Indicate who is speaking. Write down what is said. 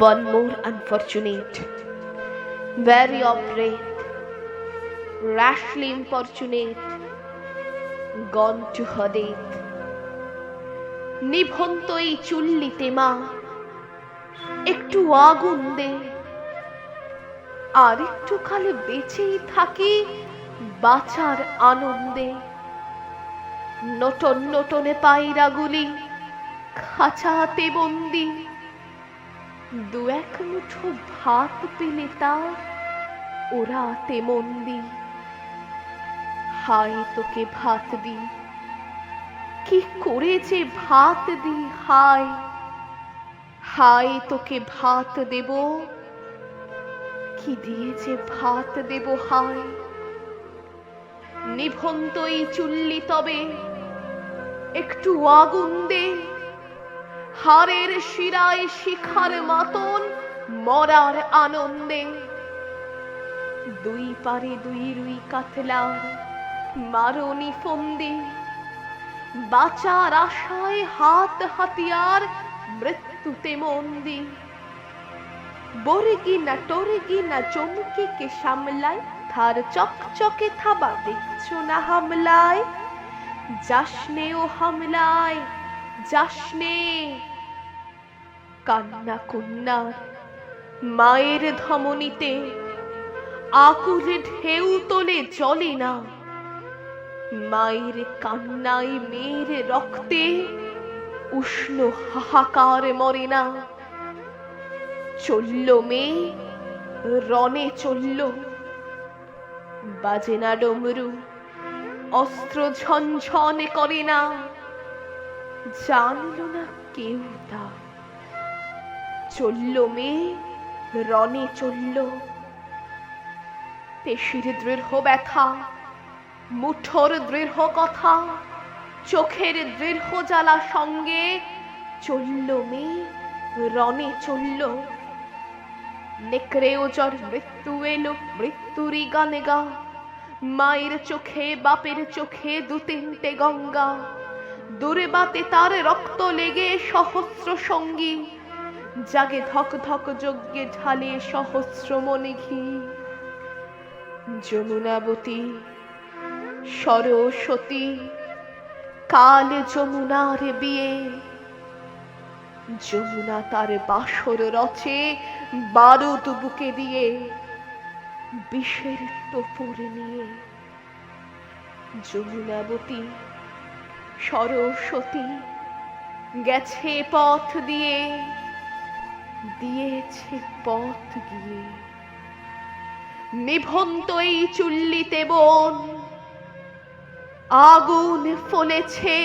Speaker 1: One more unfortunate, wary of breath, rashly importunate, gone to her death. নিভন্ত এই চুল্লিতে মা একটু আগুন দে, আর একটু কাল বেঁচেই থাকি বাঁচার আনন্দে। নটন নটনে পায়রাগুলি খাঁচাতে বন্দি, দু এক মুঠো ভাত পেলে তার ওরাতে মন্দি। হায় তোকে ভাত দি, কি করে যে ভাত দি, হায় হায় তোকে ভাত দেব, কি দিয়ে যে ভাত দেব হায়। নিভন্ত এই চুল্লি তবে একটু আগুন দে, হাড়ের শিরায় শিখার মতন মরার আনন্দে। দুই পারে দুই রুই কাতলার মারনি ফন্দি, বাঁচার আশায় হাত হাতিয়ার মৃত্যুতে মন্দি। বর্গি না টর্গি না চমকে কে সামলায়, ধার চকচকে থাবা দেখছো না হামলায়। যাসনে ও হামলায় যাসনে, কান্না কন্যার মায়ের ধমনীতে আকুলে ঢেউ তোলে চলে না। মায়ের কান্নায় মেয়ের রক্তে উষ্ণ হাহাকার মরে না। চলল মেয়ে রণে চলল, বাজে না ডমরু, অস্ত্র ঝনঝন করে না। জানল না কেউ তা, চলল মেয়ে রণে চলল। পেশির দৃঢ় ব্যথা, মুঠোর দৃঢ় কথা, চোখের দৃঢ় জ্বালা সঙ্গে চলল মেয়ে রণে চলল। নেকড়ে ওজর মৃত্যু এলো মৃত্যুরই গানে গা, মায়ের চোখে বাপের চোখে দু তিনটে গঙ্গা। দূরে বাতে তার রক্ত লেগে সহস্র সঙ্গী, জাগে ধক ধক যজ্ঞে ঢালে সহস্র মনে ঘি। যমুনাবতী সরস্বতী কাল যমুনার বিয়ে, যমুনা তার বাসর রচে বারুদ বুকে দিয়ে, বিষের টোপর নিয়ে। যমুনাবতী সরস্বতী গেছে পথ দিয়ে, দিয়েছে পথ গিয়ে। নিভন্ত এই চুল্লিতে বোন আগুন ফলেছে,